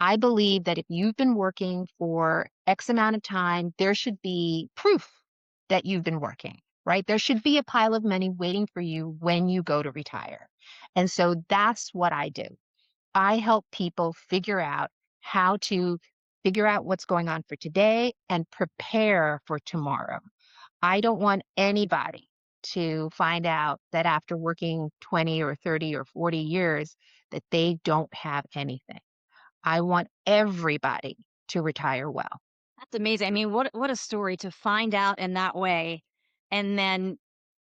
I believe that if you've been working for X amount of time, there should be proof that you've been working, right? There should be a pile of money waiting for you when you go to retire. And so that's what I do. I help people figure out how to figure out what's going on for today and prepare for tomorrow. I don't want anybody to find out that after working 20 or 30 or 40 years that they don't have anything. I want everybody to retire well. That's amazing. I mean, what a story to find out in that way. And then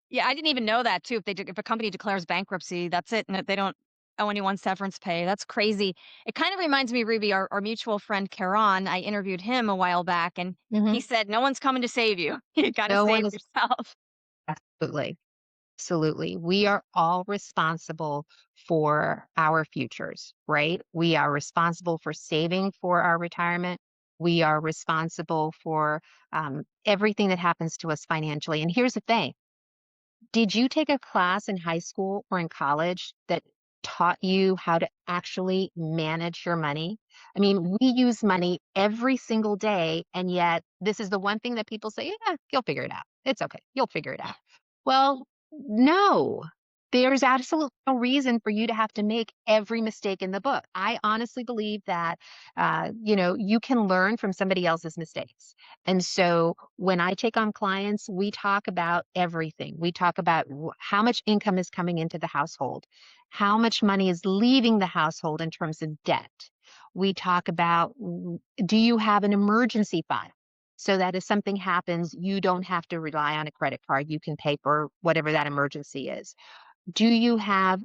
yeah, I didn't even know that too. If a company declares bankruptcy, that's it. And they don't owe anyone severance pay. That's crazy. It kind of reminds me, Ruby, our mutual friend Karan. I interviewed him a while back and he Mhm. said, no one's coming to save you. You got to No one save is. yourself. Absolutely. Absolutely. We are all responsible for our futures, right? We are responsible for saving for our retirement. We are responsible for everything that happens to us financially. And here's the thing. Did you take a class in high school or in college that taught you how to actually manage your money? I mean, we use money every single day, and yet this is the one thing that people say, yeah, you'll figure it out. It's okay. You'll figure it out. Well, no, there's absolutely no reason for you to have to make every mistake in the book. I honestly believe that, you can learn from somebody else's mistakes. And so when I take on clients, we talk about everything. We talk about how much income is coming into the household, how much money is leaving the household in terms of debt. We talk about do you have an emergency fund? So that if something happens, you don't have to rely on a credit card. You can pay for whatever that emergency is. Do you have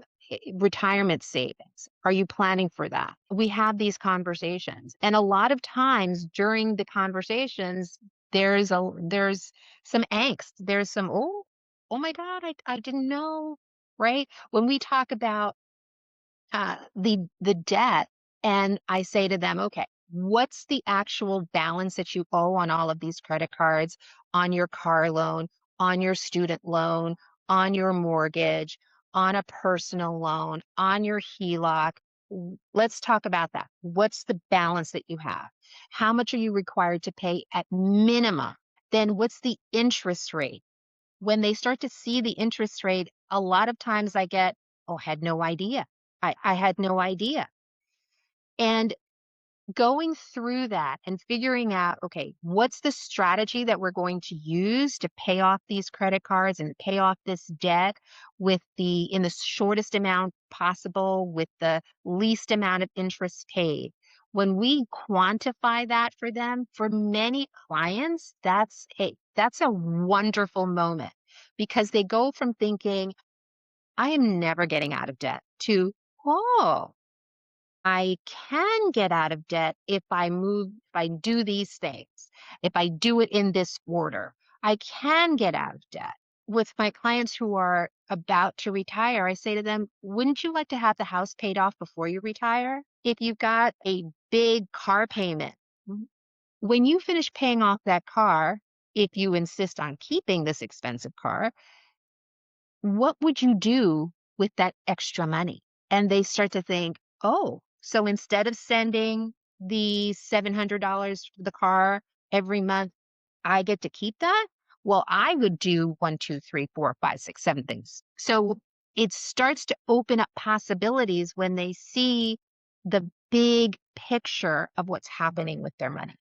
retirement savings? Are you planning for that? We have these conversations. And a lot of times during the conversations, there's some angst. There's some, oh my God, I didn't know, right? When we talk about the debt, and I say to them, okay, what's the actual balance that you owe on all of these credit cards, on your car loan, on your student loan, on your mortgage, on a personal loan, on your HELOC? Let's talk about that. What's the balance that you have? How much are you required to pay at minimum? Then what's the interest rate? When they start to see the interest rate, a lot of times I get, "Oh, had no idea. I had no idea." And going through that and figuring out, okay, what's the strategy that we're going to use to pay off these credit cards and pay off this debt in the shortest amount possible with the least amount of interest paid. When we quantify that for them, for many clients, that's a wonderful moment because they go from thinking, I am never getting out of debt to, oh, I can get out of debt if I do these things, if I do it in this order. I can get out of debt. With my clients who are about to retire, I say to them, wouldn't you like to have the house paid off before you retire? If you've got a big car payment, when you finish paying off that car, if you insist on keeping this expensive car, what would you do with that extra money? And they start to think, oh, so instead of sending the $700 for the car every month, I get to keep that? Well, I would do one, two, three, four, five, six, seven things. So it starts to open up possibilities when they see the big picture of what's happening with their money.